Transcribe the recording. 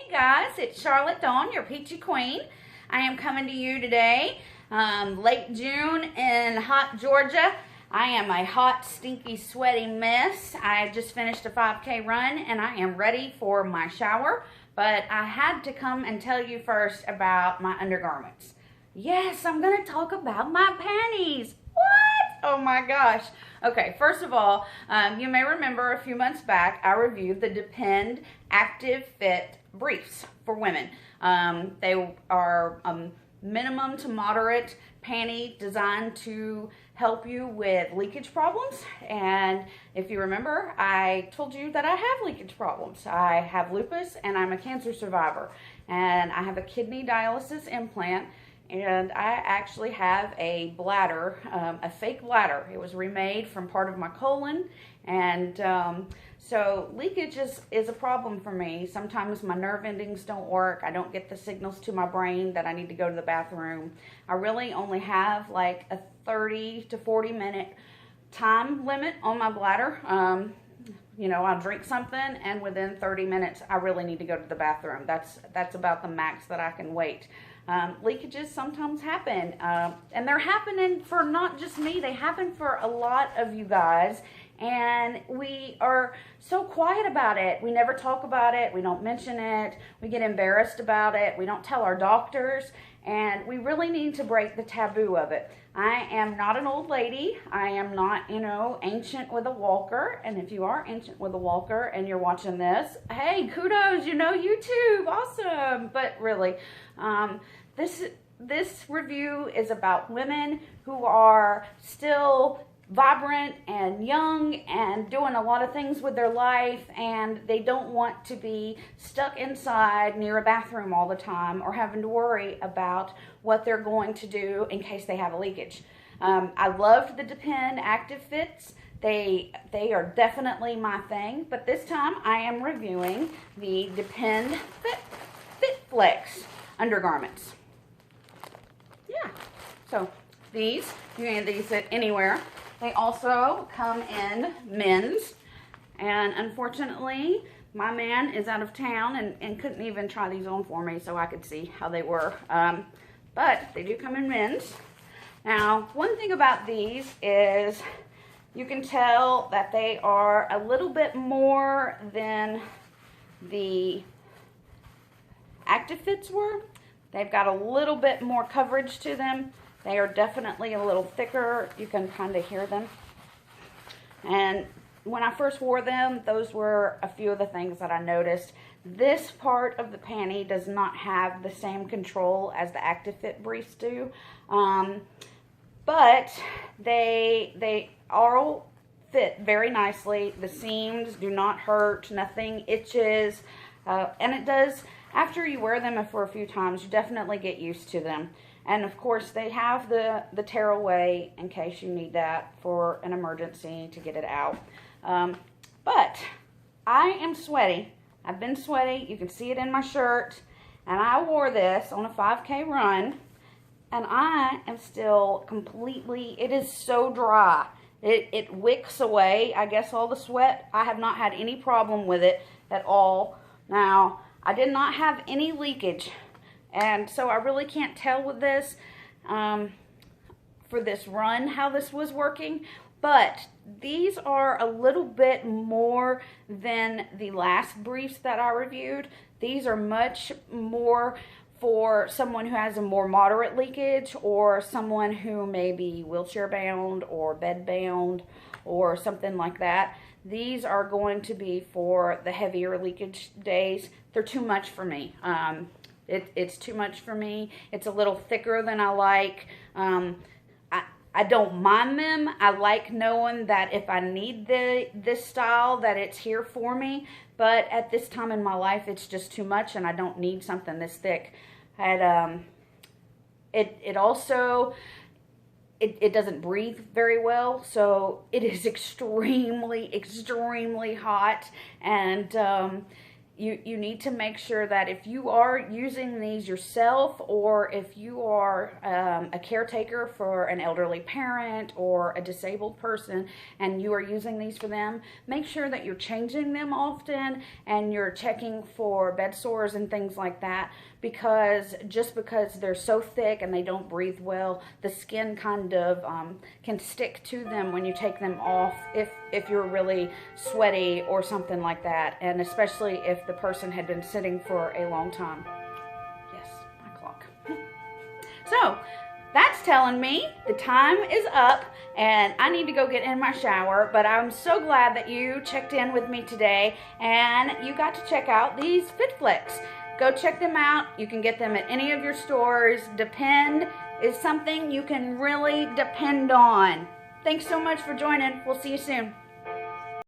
Hey guys, it's Charlotte Dawn, your Peachy Queen. I am coming to you today, late June in hot Georgia. I am a hot, stinky, sweaty mess. I just finished a 5K run and I am ready for my shower, but I had to come and tell you first about my undergarments. Yes, I'm going to talk about my panties. What? Oh my gosh. Okay, first of all, you may remember a few months back I reviewed the Depend Active Fit briefs for women. They are minimum to moderate panty designed to help you with leakage problems. And if you remember, I told you that I have leakage problems. I have lupus and I'm a cancer survivor. And I have a kidney dialysis implant. And I actually have a bladder, a fake bladder. It was remade from part of my colon. And so leakage is a problem for me. Sometimes my nerve endings don't work. I don't get the signals to my brain that I need to go to the bathroom. I really only have like a 30 to 40 minute time limit on my bladder. You know, I'll drink something and within 30 minutes I really need to go to the bathroom. That's about the max that I can wait. Leakages sometimes happen, and they're happening for not just me, they happen for a lot of you guys, and we are so quiet about it. We never talk about it, we don't mention it, we get embarrassed about it, we don't tell our doctors, and we really need to break the taboo of it. I am not an old lady. I am not, you know, ancient with a walker. And if you are ancient with a walker and you're watching this, hey, kudos, you know, YouTube, awesome. But really, this review is about women who are still vibrant and young and doing a lot of things with their life, and they don't want to be stuck inside near a bathroom all the time or having to worry about what they're going to do in case they have a leakage. I loved the Depend Active Fits. They are definitely my thing, but this time I am reviewing the Depend Fit Flex undergarments. Yeah, so these, you can get these at anywhere. They also come in men's, and unfortunately my man is out of town and couldn't even try these on for me so I could see how they were, but they do come in men's. Now, one thing about these is you can tell that they are a little bit more than the Active Fits were. They've got a little bit more coverage to them. They are definitely a little thicker. You can kind of hear them. And when I first wore them, those were a few of the things that I noticed. This part of the panty does not have the same control as the Active Fit briefs do. But they all fit very nicely. The seams do not hurt, nothing itches. And it does, after you wear them for a few times, you definitely get used to them. And of course, they have the tear away in case you need that for an emergency to get it out. But I am sweaty. I've been sweaty. You can see it in my shirt. And I wore this on a 5K run. And I am still completely, it is so dry. It wicks away, I guess, all the sweat. I have not had any problem with it at all. Now, I did not have any leakage. And so I really can't tell with this, for this run, how this was working. But these are a little bit more than the last briefs that I reviewed. These are much more for someone who has a more moderate leakage, or someone who may be wheelchair bound or bed bound or something like that. These are going to be for the heavier leakage days. They're too much for me. It's too much for me. It's a little thicker than I like. I don't mind them. I like knowing that if I need this style, that it's here for me. But at this time in my life, it's just too much, and I don't need something this thick. It also doesn't breathe very well, so it is extremely hot, and you need to make sure that if you are using these yourself, or if you are a caretaker for an elderly parent or a disabled person and you are using these for them, make sure that you're changing them often and you're checking for bed sores and things like that, because just because they're so thick and they don't breathe well, the skin kind of can stick to them when you take them off if you're really sweaty or something like that, and especially if the person had been sitting for a long time. Yes, my clock. So that's telling me the time is up and I need to go get in my shower, but I'm so glad that you checked in with me today and you got to check out these FitFlex. Go check them out. You can get them at any of your stores. Depend is something you can really depend on. Thanks so much for joining. We'll see you soon.